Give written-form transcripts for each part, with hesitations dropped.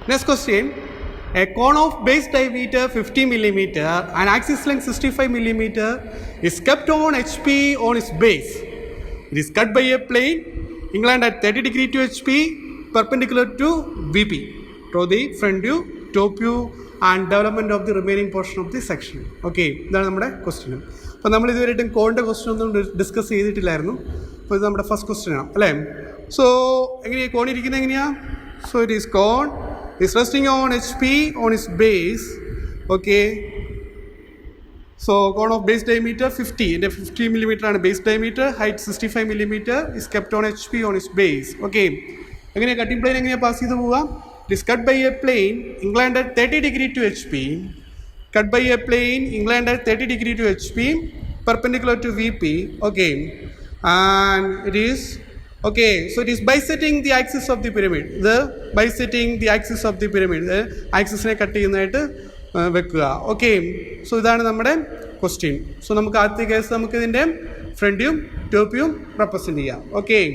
Next question. A cone of base diameter 50 millimeter and axis length 65 millimeter is kept on HP on its base. It is cut by a plane inclined at 30 degree to HP, perpendicular to VP. Draw the front view, top view and development of the remaining portion of the section. Okay, ഇതാണ് നമ്മുടെ question. അപ്പോൾ നമ്മൾ ഇതുവരെയായിട്ടും കോണിൻ്റെ question ഒന്നും discuss ചെയ്തിട്ടില്ലായിരുന്നു. അപ്പോൾ ഇത് നമ്മുടെ first question ആണ് അല്ലേ. സോ എങ്ങനെയാണ് കോൺ ഇരിക്കുന്നത് എങ്ങനെയാണ്? So it is cone is resting on HP on its base. Okay, so cone of base diameter 50 and 50 millimeter and base diameter, height 65 millimeter, is kept on HP on its base. Okay, again a cutting plane engane pass cheyidu povuka. It is cut by a plane inclined at 30 degree to HP, cut by a plane inclined at 30 degree to HP, perpendicular to VP. Okay, and it is okay, so it is bisecting the axis of the pyramid. The bisecting the axis of the pyramid. The axis ne cut cheyyunnayittu vekkuka. Okay, so idana nammade question. So namukku ആദ്യത്തെ case നമുക്ക് ഇതിന്റെ front വ്യൂം top വ്യൂം represent ചെയ്യാം. Okay,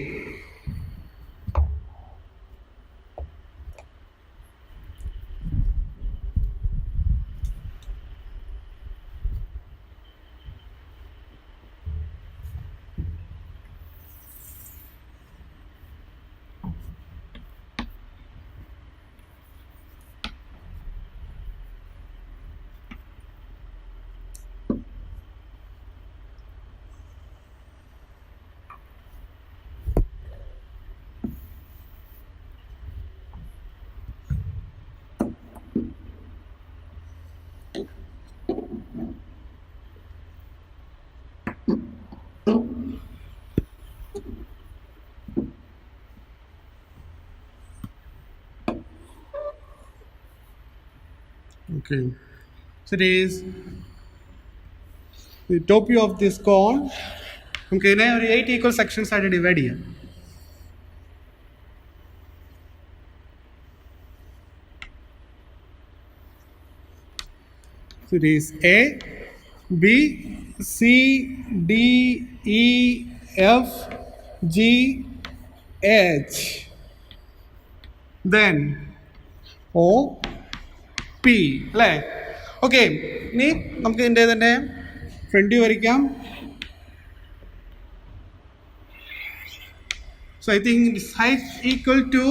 okay, so it is the top view of this cone. നമുക്ക് ഇതിനെ ഒരു 8 equal sections ആയിട്ട് divide ചെയ്യാം. So it is A, B, C, D, E, F, G, H, then O, P അല്ലേ. Okay, ഇനി നമുക്ക് ഇതിൻ്റെ തന്നെ ഫ്രണ്ട് വ്യൂ വരയ്ക്കാം. So I think this height equal to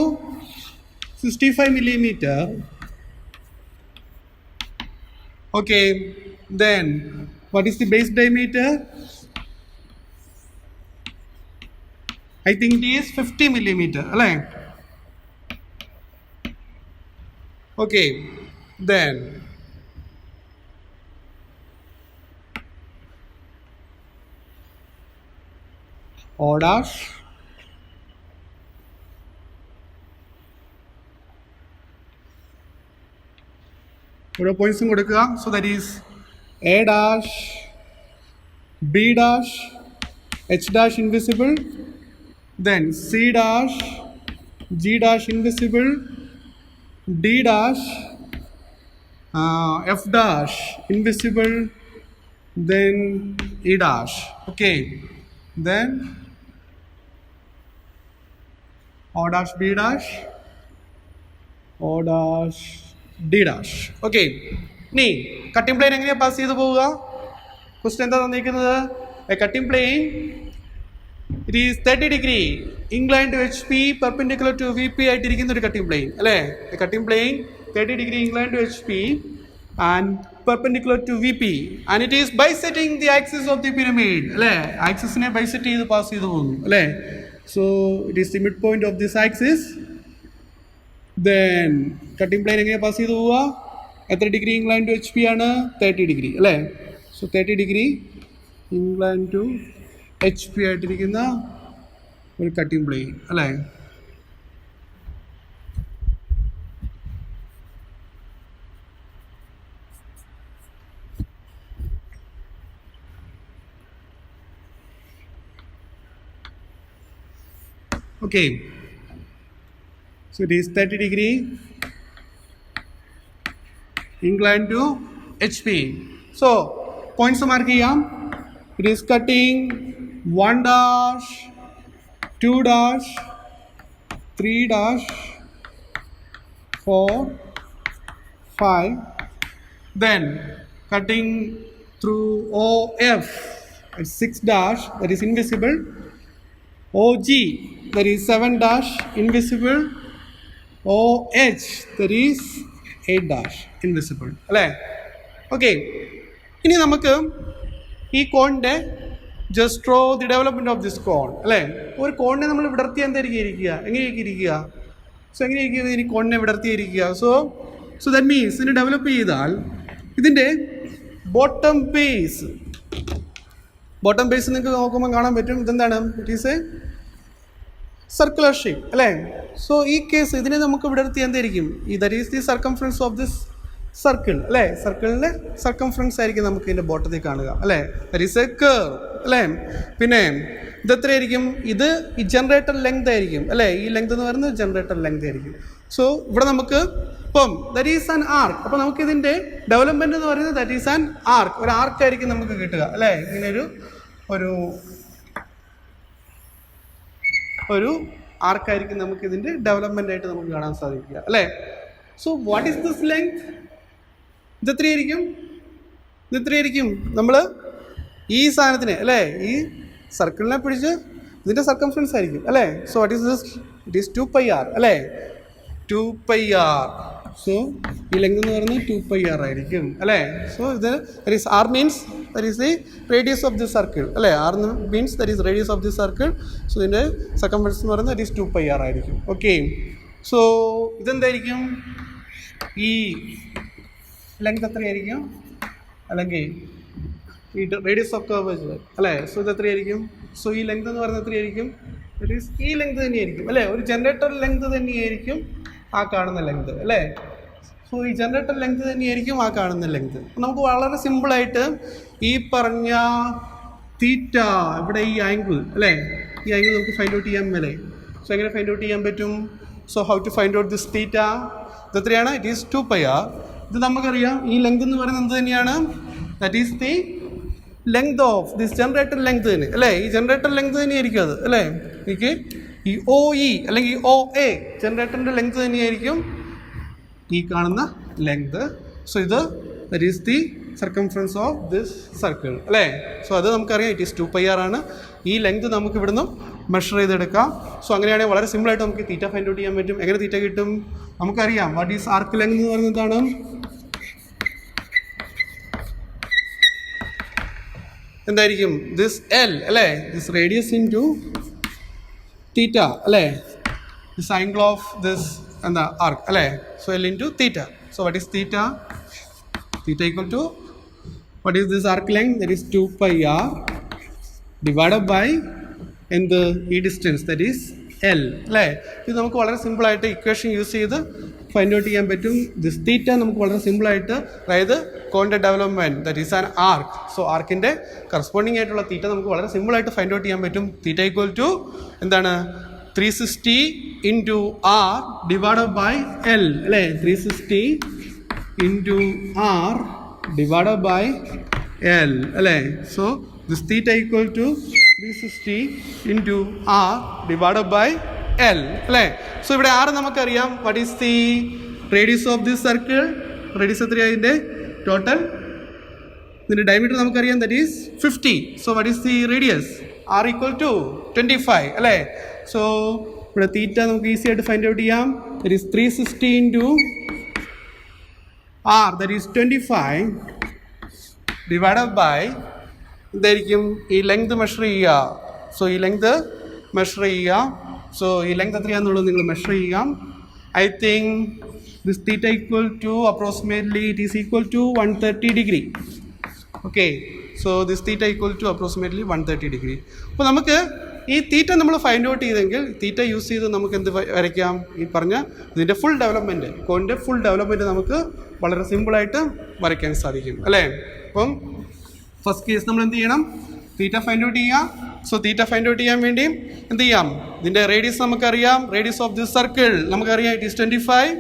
65 millimeter. Okay, then what is the base diameter? I think it is 50 millimeter അല്ലേ. Okay, then O dash, ഓരോ പോയിന്റ്സും കൊടുക്കുക. So that is A dash, B dash, H dash invisible, then C dash, G dash invisible, D dash, F dash invisible, then E dash. Okay, then O dash, B dash, O dash, D dash. Okay, ഇനി cutting plane എങ്ങനെയാണ് pass ചെയ്ത് പോവുക? Question എന്താ തന്നിരിക്കുന്നത്? A cutting plane, it is 30 degree inclined to HP, perpendicular to VP ആയിട്ടിരിക്കുന്ന ഒരു cutting plane അല്ലേ. A cutting plain 30 degree inclined to HP and perpendicular to VP and it is bisecting the axis of the pyramid അല്ലേ. ആക്സിസിനെ bisect ചെയ്ത് pass ചെയ്ത് പോകുന്നു അല്ലേ. So it is the midpoint of this axis. Then cutting plane എങ്ങനെ pass ചെയ്ത് പോവുക? എത്ര ഡിഗ്രി ഇൻക്ലൈൻ ടു HP ആണ്? 30 ഡിഗ്രി അല്ലേ. So 30 degree incline to HP ആയിട്ടിരിക്കുന്ന ഒരു കട്ടിംഗ് പ്ലെയിൻ അല്ലേ. Okay, so it is 30 degree inclined to HP. So points mark here. It is cutting 1 dash, 2 dash, 3 dash, 4, 5. Then cutting through OF at 6 dash, that is invisible. OG, that is 7 dash, invisible. OH, that is 8 dash, invisible. അല്ലേ? Okay, ഇനി നമുക്ക് ഈ കോണിൻ്റെ just draw the development of this cone. അല്ലേ? ഒരു കോണിനെ നമ്മൾ വിടർത്തി എന്തായിരിക്കും ഇരിക്കുക? എങ്ങനെയായിരിക്കും ഇരിക്കുക? സോ എങ്ങനെയായിരിക്കും ഇനി കോണിനെ വിടർത്തിയിരിക്കുക? സോ ദാറ്റ് മീൻസ് ഇതിനെ ഡെവലപ്പ് ചെയ്താൽ ഇതിൻ്റെ ബോട്ടം ബേസ് നിങ്ങൾക്ക് നോക്കുമ്പോൾ കാണാൻ പറ്റും. ഇതെന്താണ്? It is A circular shape. അല്ലേ? സോ ഈ കേസ് ഇതിനെ നമുക്ക് വിടർത്തി എന്തായിരിക്കും? That is the circumference of this circle. അല്ലേ? സർക്കിളിൻ്റെ സർക്കംഫറൻസ് ആയിരിക്കും നമുക്ക് ഇതിൻ്റെ ബോട്ടത്തിൽ കാണുക. അല്ലേ? That is A curve. അല്ലേ? പിന്നെ ഇതെത്രയായിരിക്കും? ഇത് ഈ ജനറേറ്റർ ലെങ്ത് ആയിരിക്കും. അല്ലേ? ഈ ലെങ്ത് എന്ന് പറയുന്നത് ജനറേറ്റർ ലെങ്ത് ആയിരിക്കും. സോ ഇവിടെ നമുക്ക് ഇപ്പം ദാറ്റ് ഈസ് ആൻ ആർക്ക്. അപ്പോൾ നമുക്ക് ഇതിൻ്റെ ഡെവലപ്മെൻറ്റ് എന്ന് പറയുന്നത് ദാറ്റ് ഈസ് ആൻ ആർക്ക്. ഒരു ആർക്കായിരിക്കും നമുക്ക് കിട്ടുക. അല്ലേ? ഇങ്ങനെ ഒരു ആർക്കായിരിക്കും നമുക്ക് ഇതിൻ്റെ ഡെവലപ്മെൻ്റ് ആയിട്ട് നമുക്ക് കാണാൻ സാധിക്കുക. അല്ലേ? So what is this length? ഇതെത്രയായിരിക്കും? നമ്മൾ ഈ സാധനത്തിന്, അല്ലേ, ഈ സർക്കിളിനെ പിടിച്ച് ഇതിൻ്റെ സർക്കംഫറൻസ് ആയിരിക്കും. അല്ലേ? So what is this? It is 2πr. അല്ലേ? 2πr. സോ ഈ ലെങ്ത് എന്ന് പറയുന്നത് 2πr ആയിരിക്കും. അല്ലേ? സോ ഇത് that is R means that is the radius of the circle. അല്ലേ? R means that is radius of the circle. So ഇതിൻ്റെ circumference എന്ന് പറയുന്നത് ദാറ്റ് ഈസ് 2πr ആയിരിക്കും. ഓക്കെ, സോ ഇതെന്തായിരിക്കും? ഈ ലെങ്ത് എത്രയായിരിക്കും? അല്ലെങ്കിൽ ഈ റേഡിയസ് ഓഫ് കർവേച്ചർ. അല്ലേ? സോ ഇത് എത്രയായിരിക്കും? സോ ഈ ലെങ്ത് എന്ന് പറയുന്നത് എത്രയായിരിക്കും? ദാറ്റ് ഈസ് ഈ ലെങ്ത് തന്നെയായിരിക്കും. അല്ലേ? ഒരു ജനറേറ്റർ ലെങ്ത് തന്നെയായിരിക്കും ആ കാണുന്ന ലെങ്ത്. അല്ലേ? സോ ഈ ജനറേറ്റർ ലെങ്ത് തന്നെയായിരിക്കും ആ കാണുന്ന ലെങ്ത്. നമുക്ക് വളരെ സിമ്പിളായിട്ട് ഈ പറഞ്ഞ തീറ്റ, ഇവിടെ ഈ ആംഗിൾ, അല്ലേ, ഈ ആംഗിൾ നമുക്ക് ഫൈൻഡ് ഔട്ട് ചെയ്യാൻ മേലെ. സോ എങ്ങനെ ഫൈൻഡ് ഔട്ട് ചെയ്യാൻ പറ്റും? So how to find out this theta? ഇതെത്രയാണ്? It is 2πr. ഇത് നമുക്കറിയാം. ഈ ലെങ്ത് എന്ന് പറയുന്നത് എന്ത് തന്നെയാണ്? That is the length of this generator length തന്നെ. അല്ലേ? ഈ ജനറേറ്റർ ലെങ്ത് തന്നെയായിരിക്കും അത്. അല്ലേ? എനിക്ക് ഈ OE അല്ലെങ്കിൽ OA ജനറേറ്ററിൻ്റെ ലെങ്ത് തന്നെയായിരിക്കും ഈ കാണുന്ന ലെങ്ത്. സോ ഇത് that is the circumference of this circle. അല്ലേ? സോ അത് നമുക്കറിയാം. ഇറ്റ് ഈസ് 2πr ആണ്. ഈ ലെങ്ത് നമുക്ക് ഇവിടുന്ന് മെഷർ ചെയ്തെടുക്കാം. സോ അങ്ങനെയാണെങ്കിൽ വളരെ സിമ്പിളായിട്ട് നമുക്ക് തീറ്റ ഫൈൻഡ് ഔട്ട് ചെയ്യാൻ പറ്റും. എങ്ങനെ തീറ്റ കിട്ടും? നമുക്കറിയാം. വാട്ട് ഈസ് ആർക്ക് ലെങ്ത് എന്ന് പറയുന്നതാണ്? എന്തായിരിക്കും? This L. അല്ലേ? This radius into theta. അല്ലേ? ദിസ് ആംഗിൾ ഓഫ് ദിസ് എന്താ ആർക്ക്. അല്ലേ? So L into theta. So what is theta? Theta equal to what is this arc length? That is 2πr divided by എന്ത്? ഈ distance, that is L. അല്ലേ? ഇത് നമുക്ക് വളരെ സിമ്പിളായിട്ട് equation use ചെയ്ത് ഫൈൻഡ് ഔട്ട് ചെയ്യാൻ പറ്റും. ദിസ് തീറ്റ നമുക്ക് വളരെ സിമ്പിളായിട്ട്, അതായത് കോണിൻ്റെ development that is an arc. So ആർക്കിൻ്റെ കറസ്പോണ്ടിങ് ആയിട്ടുള്ള തീറ്റ നമുക്ക് വളരെ സിമ്പിളായിട്ട് ഫൈൻഡ് ഔട്ട് ചെയ്യാൻ പറ്റും. തീറ്റ ഈക്വൽ ടു എന്താണ്? 360 into R divided by L. അല്ലേ? 360 into R divided by L. അല്ലേ? So this theta equal to 360 into R divided by L. അല്ലേ? സോ ഇവിടെ R നമുക്കറിയാം. What is the radius of this circle? Radius എത്രയാണ് ഇതിൻ്റെ total? ഇതിൻ്റെ diameter നമുക്കറിയാം. That is 50. So what is the radius? R equal to 25. അല്ലേ? So ഇവിടെ theta നമുക്ക് ഈസി ആയിട്ട് ഫൈൻഡ് ഔട്ട് ചെയ്യാം. That is 360 into R, that is 25 divided by എന്തായിരിക്കും? ഈ ലെങ്ത് മെഷർ ചെയ്യുക. സോ ഈ ലെങ്ത് മെഷർ ചെയ്യുക. സോ ഈ ലെങ്ത് എത്രയാണെന്നുള്ളത് നിങ്ങൾ മെഷർ ചെയ്യാം. I think this theta equal to approximately it is equal to 130 degree. Okay, so this theta equal to approximately 130 degree. അപ്പോൾ നമുക്ക് ഈ തീറ്റ നമ്മൾ ഫൈൻഡ് ഔട്ട് ചെയ്തെങ്കിൽ തീറ്റ യൂസ് ചെയ്ത് നമുക്ക് എന്ത് വരയ്ക്കാം? ഈ പറഞ്ഞ ഇതിൻ്റെ ഫുൾ ഡെവലപ്മെൻറ്റ്, കോണിൻ്റെ ഫുൾ ഡെവലപ്മെൻറ്റ് നമുക്ക് വളരെ സിമ്പിളായിട്ട് വരയ്ക്കാൻ സാധിക്കും. അല്ലേ? അപ്പം ഫസ്റ്റ് കേസ് നമ്മൾ എന്ത് ചെയ്യണം? തീറ്റ ഫൈൻഡ് ഔട്ട് ചെയ്യുക. സോ തീറ്റ ഫൈൻഡ് ഔട്ട് ചെയ്യാൻ വേണ്ടി എന്ത് ചെയ്യാം? ഇതിൻ്റെ റേഡിയസ് നമുക്കറിയാം. റേഡിയസ് ഓഫ് ദിസ് സർക്കിൾ നമുക്കറിയാം. It is 25.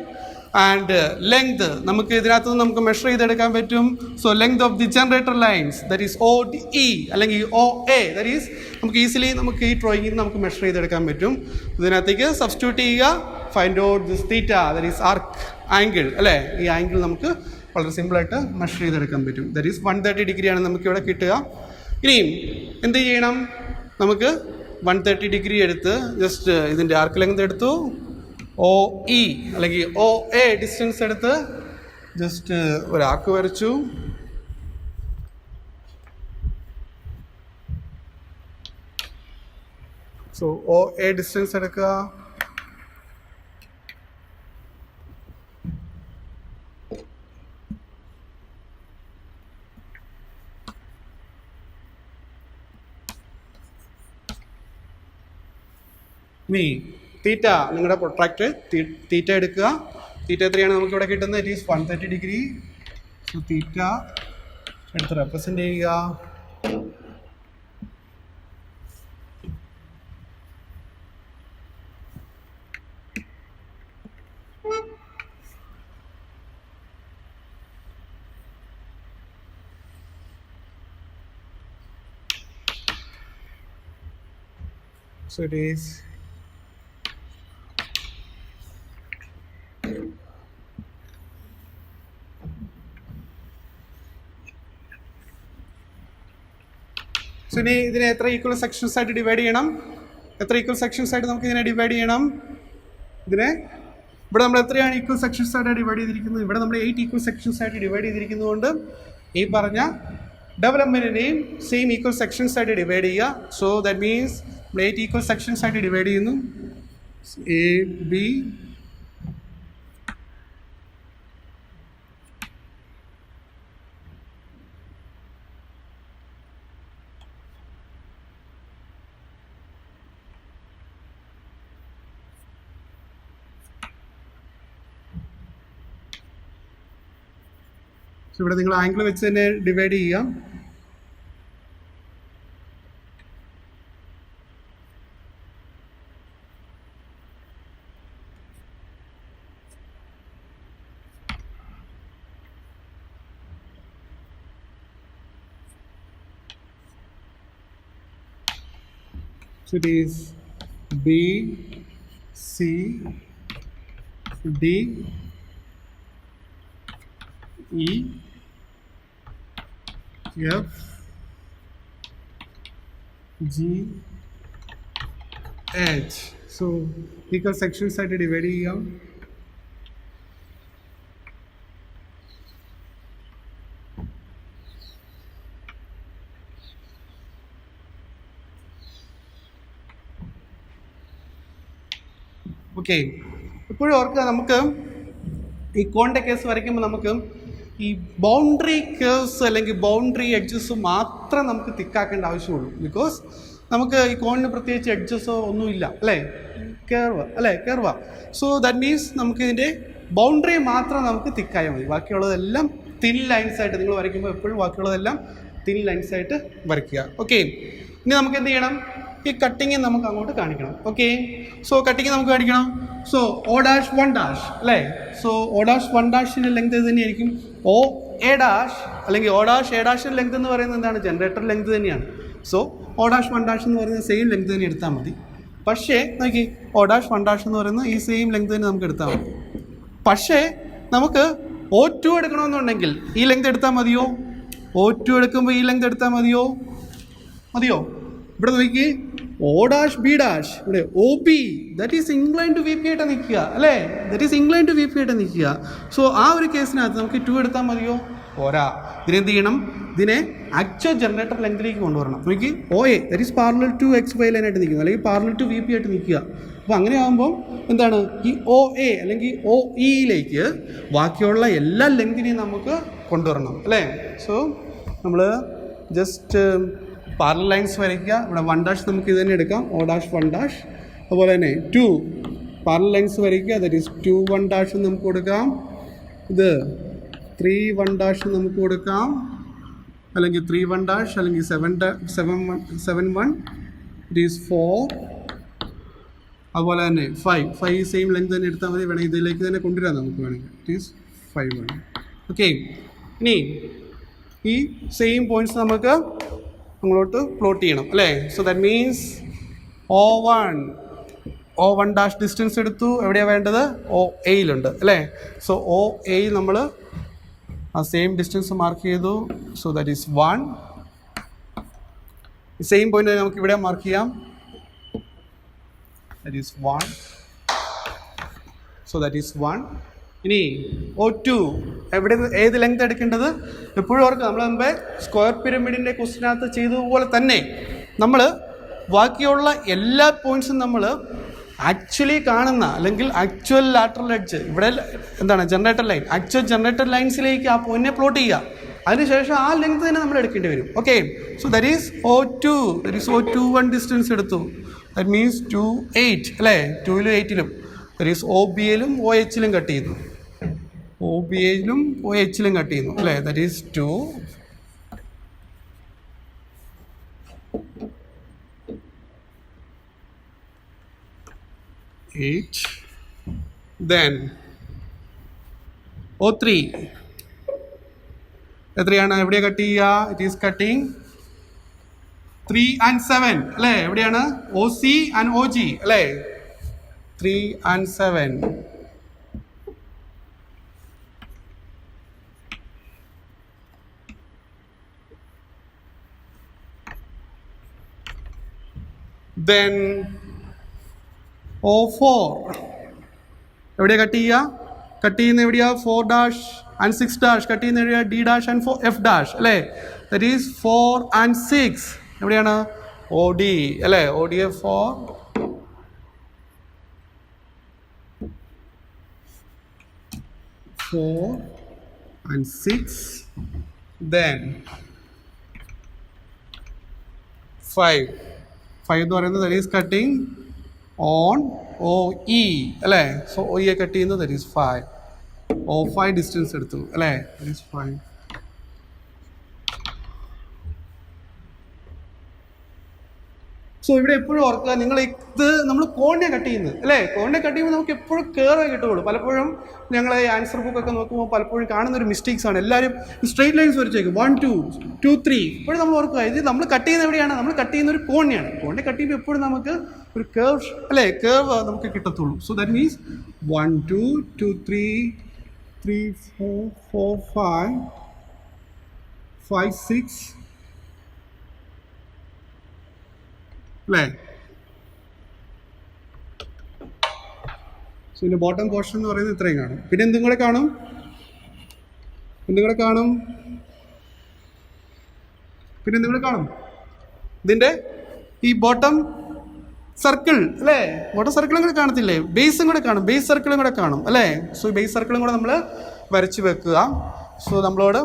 ആൻഡ് ലെങ്ത് നമുക്ക് ഇതിനകത്ത് നിന്ന് നമുക്ക് മെഷർ ചെയ്തെടുക്കാൻ പറ്റും. So length of the generator lines that is OE അല്ലെങ്കിൽ OA ദാറ്റ് ഈസ് നമുക്ക് ഈസിലി നമുക്ക് ഈ ഡ്രോയിങ്ങിൽ നമുക്ക് മെഷർ ചെയ്തെടുക്കാൻ പറ്റും. ഇതിനകത്തേക്ക് സബ്സ്റ്റിറ്റ്യൂട്ട് ചെയ്യുക. Find out this theta that is arc. Angle അല്ലേ, ഈ ആംഗിൾ നമുക്ക് വളരെ സിമ്പിളായിട്ട് മെഷർ ചെയ്തെടുക്കാൻ പറ്റും. ദാറ്റ് ഈസ് 130 ഡിഗ്രിയാണ് നമുക്കിവിടെ കിട്ടുക. ഇനിയും എന്ത് ചെയ്യണം, നമുക്ക് 130 ഡിഗ്രി എടുത്ത് ജസ്റ്റ് ഇതിൻ്റെ ആർക്ക് ലെങ്ത് എടുത്തു, OE അല്ലെങ്കിൽ OA ഡിസ്റ്റൻസ് എടുത്ത് ജസ്റ്റ് ഒരാർക്ക് വരച്ചു. സോ OA ഡിസ്റ്റൻസ് എടുക്കുക. ഇനി തീറ്റ, നിങ്ങളുടെ പ്രൊട്രാക്ട് തീറ്റ എടുക്കുക. തീറ്റ എത്രയാണ് നമുക്കിവിടെ കിട്ടുന്നത്? It is 130 degree. സോ തീറ്റ എടുത്ത് റെപ്രസെൻ്റ് ചെയ്യുക. So it is ഇനി ഇതിനെ എത്ര ഈക്വൽ സെക്ഷൻസ് ആയിട്ട് ഡിവൈഡ് ചെയ്യണം? എത്ര ഈക്വൽ സെക്ഷൻസ് ആയിട്ട് നമുക്ക് ഇതിനെ ഡിവൈഡ് ചെയ്യണം? ഇതിനെ ഇവിടെ നമ്മൾ എത്രയാണ് ഈക്വൽ സെക്ഷൻസ് ആയിട്ട് ഡിവൈഡ് ചെയ്തിരിക്കുന്നത്? ഇവിടെ നമ്മൾ 8 ഈക്വൽ സെക്ഷൻസ് ആയിട്ട് ഡിവൈഡ് ചെയ്തിരിക്കുന്നതുകൊണ്ട് ഈ പറഞ്ഞ ഡെവലപ്മെൻറ്റിനെയും സെയിം ഈക്വൽ സെക്ഷൻസ് ആയിട്ട് ഡിവൈഡ് ചെയ്യുക. സോ ദാറ്റ് മീൻസ് നമ്മൾ 8 ഈക്വൽ സെക്ഷൻസ് ആയിട്ട് ഡിവൈഡ് ചെയ്യുന്നു. A, B, ഇവിടെ നിങ്ങൾ ആംഗിൾ വെച്ച് തന്നെ ഡിവൈഡ് ചെയ്യാം. So it is B, C, D, E, F, G, H. So equal sections ആയിട്ട് ഡിവൈഡ് ചെയ്യാം. ഓക്കെ, ഇപ്പോഴും ഓർക്കുക, നമുക്ക് ഈ കോണിൻ്റെ കേസ് വരയ്ക്കുമ്പോൾ നമുക്ക് ഈ ബൗണ്ടറി കേവ്സ് അല്ലെങ്കിൽ ബൗണ്ടറി എഡ്ജസ് മാത്രം നമുക്ക് തിക്കാക്കേണ്ട ആവശ്യമുള്ളൂ. ബിക്കോസ് നമുക്ക് ഈ കോണിന് പ്രത്യേകിച്ച് എഡ്ജസോ ഒന്നുമില്ല അല്ലേ, കർവ്. സോ ദാറ്റ് മീൻസ് നമുക്ക് ഇതിൻ്റെ ബൗണ്ടറി മാത്രം നമുക്ക് തിക്കായാൽ മതി. ബാക്കിയുള്ളതെല്ലാം തിൻ ലൈൻസ് ആയിട്ട് നിങ്ങൾ വരയ്ക്കുമ്പോൾ എപ്പോഴും ബാക്കിയുള്ളതെല്ലാം തിൻ ലൈൻസ് ആയിട്ട് വരയ്ക്കുക. ഓക്കെ, ഇനി നമുക്ക് എന്ത് ചെയ്യണം? ഈ കട്ടിങ് നമുക്ക് അങ്ങോട്ട് കാണിക്കണം. ഓക്കെ, സോ കട്ടിങ് നമുക്ക് കാണിക്കണം. സോ O'1' അല്ലേ, സോ O'1' ലെങ്ത് തന്നെയായിരിക്കും OA' അല്ലെങ്കിൽ O'(A') ലെങ്ത് എന്ന് പറയുന്നത് എന്താണ്? ജനറേറ്റർ ലെങ്ത് തന്നെയാണ്. സോ O'1' എന്ന് പറയുന്ന സെയിം ലെങ്ത് തന്നെ എടുത്താൽ മതി. പക്ഷേ നോക്കി, O'1' എന്ന് പറയുന്ന ഈ സെയിം ലെങ്ത് തന്നെ നമുക്ക് എടുത്താൽ മതി. പക്ഷേ നമുക്ക് O2 എടുക്കണമെന്നുണ്ടെങ്കിൽ ഈ ലെങ്ത് എടുത്താൽ മതിയോ? O2 എടുക്കുമ്പോൾ ഈ ലെങ്ത് എടുത്താൽ മതിയോ? ഇവിടെ നോക്കി, O'(B') ഇവിടെ OB, that is incline to VP ആയിട്ട് നിൽക്കുക അല്ലേ, that is incline to VP ആയിട്ട് നിൽക്കുക. സോ ആ ഒരു കേസിനകത്ത് നമുക്ക് 2 എടുത്താൽ മതിയോ? പോരാ. ഇതിനെന്ത് ചെയ്യണം? ഇതിനെ ആക്ച്വൽ ജനറേറ്റർ ലെങ്തിലേക്ക് കൊണ്ടുവരണം. നോക്കി, OA that is parallel to XY ലൈനായിട്ട് നിൽക്കുന്നു, അല്ലെങ്കിൽ പാരലൽ ടു VP ആയിട്ട് നിൽക്കുക. അപ്പോൾ അങ്ങനെ ആകുമ്പോൾ എന്താണ്, ഈ OA അല്ലെങ്കിൽ OEയിലേക്ക് ബാക്കിയുള്ള എല്ലാ ലെങ്തിനെയും നമുക്ക് കൊണ്ടുവരണം അല്ലേ. സോ നമ്മൾ ജസ്റ്റ് പാരലൽ ലൈൻസ് വരയ്ക്കുക. ഇവിടെ 1' നമുക്ക് ഇത് തന്നെ എടുക്കാം, O'1'. അതുപോലെ തന്നെ 2 പാരലൽ ലൈൻസ് വരയ്ക്കുക, ദാറ്റ് ഈസ് 2'1' നമുക്ക് കൊടുക്കാം. ഇത് 3'1' നമുക്ക് കൊടുക്കാം, അല്ലെങ്കിൽ 3'1' അല്ലെങ്കിൽ 7'1", ഇറ്റ് ഈസ് 4. അതുപോലെ തന്നെ 5 സെയിം ലെങ്ത് തന്നെ എടുത്താൽ മതി. വേണമെങ്കിൽ ഇതിലേക്ക് തന്നെ കൊണ്ടുവരാം നമുക്ക് വേണമെങ്കിൽ, ഇറ്റ് ഈസ് 5'1". ഓക്കെ, ഇനി ഈ സെയിം പോയിൻറ്റ്സ് നമുക്ക് അങ്ങോട്ട് പ്ലോട്ട് ചെയ്യണം അല്ലേ. So that means O1, O1 dash distance എടുത്തു. എവിടെയാണ് വേണ്ടത്? OAയിലുണ്ട് അല്ലേ? സോ OAയിൽ നമ്മൾ ആ സെയിം ഡിസ്റ്റൻസ് മാർക്ക് ചെയ്തു. So that is 1. Same point നമുക്ക് ഇവിടെ മാർക്ക് ചെയ്യാം. That is 1. So that is 1. ഇനി O2 എവിടെ ഏത് ലെങ്ത് എടുക്കേണ്ടത്? എപ്പോഴും ഓർക്കുക, നമ്മൾ മുമ്പേ സ്ക്വയർ പിരമിഡിൻ്റെ ക്വസ്റ്റിനകത്ത് ചെയ്തതുപോലെ തന്നെ നമ്മൾ ബാക്കിയുള്ള എല്ലാ പോയിന്റ്സും നമ്മൾ ആക്ച്വലി കാണുന്ന അല്ലെങ്കിൽ ആക്ച്വൽ ലാറ്ററൽ എഡ്ജ് ഇവിടെ എന്താണ് ജനറേറ്റർ ലൈൻ, ആക്ച്വൽ ജനറേറ്റർ ലൈൻസിലേക്ക് ആ പോയിന്റിനെ പ്ലോട്ട് ചെയ്യുക. അതിനുശേഷം ആ ലെങ്ത് തന്നെ നമ്മൾ എടുക്കേണ്ടി വരും. Okay, so that is O2. That is O21 distance എടുത്തു. ദാറ്റ് മീൻസ് 2, 8 അല്ലേ? 2ലും 8ലും. ദാറ്റ് ഈസ് OBയിലും OHയിലും കട്ട് ചെയ്യുന്നു. OBയിലും OHയിലും കട്ട് ചെയ്യുന്നു അല്ലേ? That is 2. Then O3 എത്രയാണ്? എവിടെയാണ് കട്ട് ചെയ്യുക? ഇറ്റ് ഈസ് കട്ടിങ് 3 and 7 അല്ലേ? എവിടെയാണ്? OC and OG അല്ലേ? 3 and 7. Then O4 എവിടെയാണ് കട്ട് ചെയ്യുക? കട്ട് ചെയ്യുന്ന എവിടെയാ? 4 ഡാഷ് ആൻഡ് 6 ഡാഷ്. കട്ട് ചെയ്യുന്ന എവിടെയാ? D dash and F dash അല്ലേ? That is 4 and 6. എവിടെയാണ്? OD അല്ലേ? ODF4. 4 and 6. Then 5 എന്ന് പറയുന്നത് that is cutting on OE അല്ലേ? സോ OE കട്ട് ചെയ്യുന്നത് ദാറ്റ് ഈസ് 5. O5 ഡിസ്റ്റൻസ് എടുത്തു അല്ലേ? That is 5. സോ ഇവിടെ എപ്പോഴും ഓർക്കുക, നിങ്ങൾ ഇത് നമ്മൾ കോണിനെ കട്ട് ചെയ്യുന്നത് അല്ലേ? കോണിനെ കട്ട് ചെയ്യുമ്പോൾ നമുക്ക് എപ്പോഴും കയറേ കിട്ടുള്ളൂ. പലപ്പോഴും ഞങ്ങൾ ആൻസർ ബുക്കൊക്കെ നോക്കുമ്പോൾ പലപ്പോഴും കാണുന്നൊരു മിസ്റ്റേക്സ് ആണ്. എല്ലാവരും സ്ട്രെയിറ്റ് ലൈൻസ് വരച്ചേക്കും 1, 2, 2, 3. ഇപ്പോഴും നമ്മൾ ഓർക്കുക, ഇത് നമ്മൾ കട്ട് ചെയ്യുന്നത് എവിടെയാണ്? നമ്മൾ കട്ട് ചെയ്യുന്ന ഒരു കോണിനെയാണ്. കോണിനെ കട്ട് ചെയ്യുമ്പോൾ എപ്പോഴും നമുക്ക് ഒരു കേർവ് അല്ലേ? കേർവ് നമുക്ക് കിട്ടത്തുള്ളൂ. സോ ദാറ്റ് മീൻസ് 1, 2, 2, 3, 3, 4, 4, 5, 5, 6 അല്ലേ? സോ ഇതിൻ്റെ ബോട്ടം പോർഷൻ എന്ന് പറയുന്നത് ഇത്രയും കാണും. പിന്നെ എന്തും കൂടെ കാണും? ഇതിൻ്റെ ഈ ബോട്ടം സർക്കിൾ അല്ലേ? ബോട്ടം സർക്കിളും കൂടെ കാണത്തില്ലേ? ബേസും കൂടെ കാണും, ബേസ് സർക്കിളും കൂടെ കാണും അല്ലേ? സോ ഈ ബേസ് സർക്കിളും കൂടെ നമ്മൾ വരച്ച് വെക്കുക. സോ നമ്മളോട്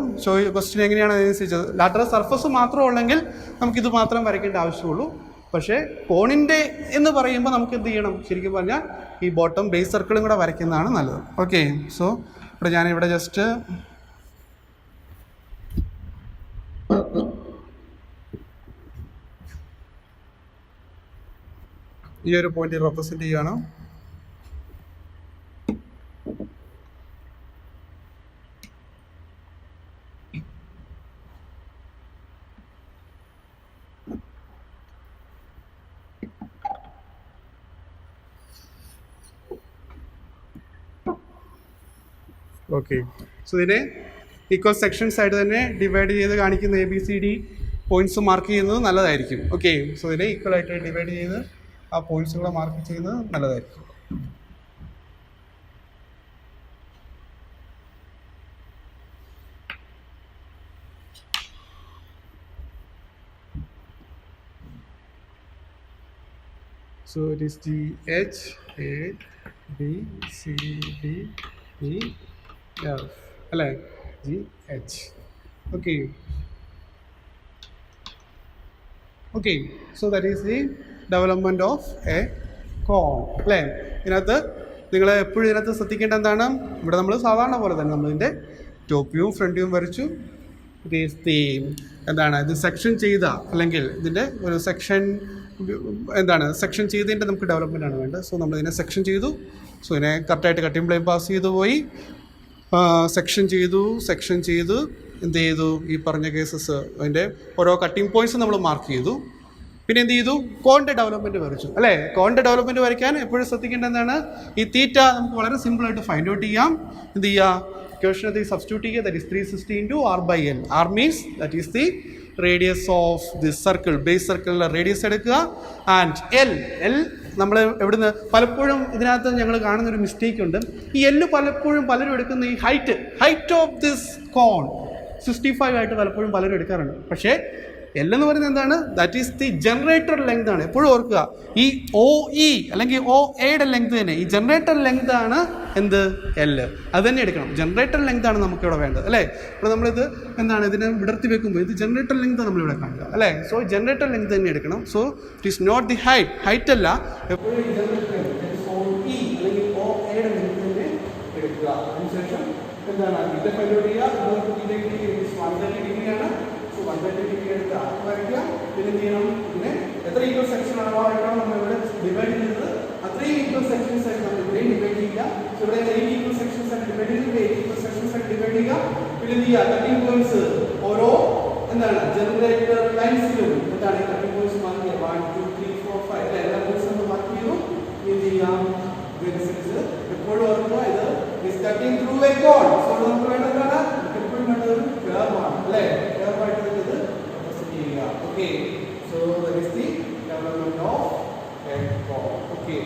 ക്വസ്റ്റ്യൻ എങ്ങനെയാണ് അതിനനുസരിച്ചത്. ലാറ്ററൽ സർഫസ് മാത്രം ഉള്ളെങ്കിൽ നമുക്കിത് മാത്രം വരയ്ക്കേണ്ട ആവശ്യമുള്ളൂ. പക്ഷേ കോണിൻ്റെ എന്ന് പറയുമ്പോൾ നമുക്ക് എന്ത് ചെയ്യണം? ശരിക്കും പറഞ്ഞാൽ ഈ ബോട്ടം ബേസ് സർക്കിളും കൂടെ വരയ്ക്കുന്നതാണ് നല്ലത്. ഓക്കെ, സോ ഇവിടെ ഞാനിവിടെ ജസ്റ്റ് ഈ ഒരു പോയിന്റ് റെപ്രസെന്റ് ചെയ്യണം. ഓക്കെ, സോ ഇതിനെ ഈക്വൽ സെക്ഷൻസ് ആയിട്ട് തന്നെ ഡിവൈഡ് ചെയ്ത് കാണിക്കുന്ന ABCD പോയിന്റ്സ് മാർക്ക് ചെയ്യുന്നത് നല്ലതായിരിക്കും. ഓക്കെ, സോ ഇതിനെ ഈക്വൽ ആയിട്ട് ഡിവൈഡ് ചെയ്ത് ആ പോയിന്റ്സുകളെ മാർക്ക് ചെയ്യുന്നത് നല്ലതായിരിക്കും. So it is GH, A, B, C, D, E, F അല്ലേ? GH. Okay. Okay, so that is the development of a cone അല്ലേ? ഇതിനകത്ത് നിങ്ങൾ എപ്പോഴും ഇതിനകത്ത് ശ്രദ്ധിക്കേണ്ട എന്താണ്? ഇവിടെ നമ്മൾ സാധാരണ പോലെ തന്നെ നമ്മളിതിൻ്റെ ടോപ്പ് വ്യൂവും ഫ്രണ്ട് വ്യൂവും വരച്ചു. ഇറ്റ് ഈസ് ദി എന്താണ് ഇത് സെക്ഷൻ ചെയ്ത അല്ലെങ്കിൽ ഇതിൻ്റെ ഒരു സെക്ഷൻ സെക്ഷൻ ചെയ്തതിൻ്റെ നമുക്ക് ഡെവലപ്മെൻ്റ് ആണ് വേണ്ടത്. സോ നമ്മളിതിനെ സെക്ഷൻ ചെയ്തു. സോ ഇതിനെ കറക്റ്റായിട്ട് കട്ടിംഗ് പ്ലെയിൻ പാസ് ചെയ്തു പോയി സെക്ഷൻ ചെയ്തു എന്ത് ചെയ്തു? ഈ പറഞ്ഞ കേസസ് അതിൻ്റെ ഓരോ കട്ടിംഗ് പോയിൻറ്റ്സ് നമ്മൾ മാർക്ക് ചെയ്തു. പിന്നെ എന്ത് ചെയ്തു? കോണിൻ്റെ ഡെവലപ്മെൻറ്റ് വരച്ചു അല്ലേ? കോണിൻ്റെ ഡെവലപ്മെൻറ്റ് വരയ്ക്കാൻ എപ്പോഴും ശ്രദ്ധിക്കേണ്ട എന്താണ്? ഈ തീറ്റ നമുക്ക് വളരെ സിമ്പിളായിട്ട് ഫൈൻഡ് ഔട്ട് ചെയ്യാം. എന്ത് ചെയ്യുക? ഇക്വേഷനകത്ത് സബ്സ്റ്റിറ്റ്യൂട്ട് ചെയ്യുക. That is 360 into R/L. R means that is the radius of this circle. Base സർക്കിളിലെ റേഡിയസ് എടുക്കുക. ആൻഡ് എൽ നമ്മൾ എവിടുന്ന് പലപ്പോഴും ഇതിനകത്ത് ഞങ്ങൾ കാണുന്നൊരു മിസ്റ്റേക്ക് ഉണ്ട്. ഈ എല്ല് പലപ്പോഴും പലരും എടുക്കുന്ന ഈ ഹൈറ്റ് ഓഫ് ദിസ് കോൺ 65 ആയിട്ട് പലപ്പോഴും പലരും എടുക്കാറുണ്ട്. പക്ഷേ എന്ന് പറയുന്നത് എന്താണ്? That is the generator length ആണ്. എപ്പോഴും ഓർക്കുക, ഈ OE അല്ലെങ്കിൽ OAയുടെ ലെങ്ത് തന്നെ, ഈ ജനറേറ്റർ ലെങ്ത് ആണ് എന്ത്? L. അത് തന്നെ എടുക്കണം. ജനറേറ്റർ ലെങ്ത് ആണ് നമുക്കിവിടെ വേണ്ടത് അല്ലേ? ഇപ്പോൾ നമ്മളിത് എന്താണ് ഇതിനെ വിടർത്തി വെക്കുമ്പോൾ ഇത് ജനറേറ്റർ ലെങ്ത് നമ്മളിവിടെ കാണുക അല്ലേ? സോ ജനറേറ്റർ ലെങ്ത് തന്നെ എടുക്കണം. So it is not the height അല്ല, എപ്പോഴും ഈ ജനറേറ്റർ ലെങ്ത് OE അല്ലെങ്കിൽ OAയുടെ ലെങ്ത് തന്നെ എടുക്കുക. അതിനുശേഷം എന്താണ് ഇത് ഫൈൻഡ് ഔട്ട് ചെയ്യുക. 130 ഡിഗ്രിയാണ്. 130 ഡിഗ്രി എടുത്ത് ആർക്ക് വരയ്ക്കുക. പിന്നെ എന്ത് ചെയ്യണം? പിന്നെ എത്ര ഈക്വൽ സെക്ഷൻ ആയിട്ടാണ് നമ്മളിവിടെ ഡിവൈഡ് ചെയ്യുന്നത്, അത്രയും ഈക്വൽ സെക്ഷൻസ് ആയിട്ട് നമ്മൾ ഇവിടെയും ഡിവൈഡ് ചെയ്യുക. ഇവിടെ 8 ഈക്വൽ സെക്ഷൻസ് ആയിട്ട് ഡിവൈഡ് ചെയ്യുന്നത് 8 ഈക്വൽ സെക്ഷൻസ് ആയിട്ട് ഡിവൈഡ് ചെയ്യുക. പിന്നെ എന്ത് ചെയ്യുക? കട്ടിംഗ് പോയിന്റ്സ് ഓരോ എന്താണ് ജനറേറ്റർ ലൈൻസിലും എന്താണ് കട്ടിംഗ് പോയിന്റ്സ് മാർക്ക് ചെയ്യുക. 1 2 3 4 5 എല്ലാ പോയിന്റ്സും നമ്മൾ മാർക്ക് ചെയ്തു. എന്ത് ചെയ്യാം? ഇതനുസരിച്ച് എപ്പോഴും ഓർക്കുക, ഇത് is cutting through a cone. So നമുക്ക് വേണ്ടതാണ് എപ്പോഴും വേണ്ടത് കർവ് ആണ് അല്ലേ? കർവ് ആയിട്ട് ഇത് റെപ്രസെന്റ് ചെയ്യുക. Okay, so that is the development of a cone. Okay.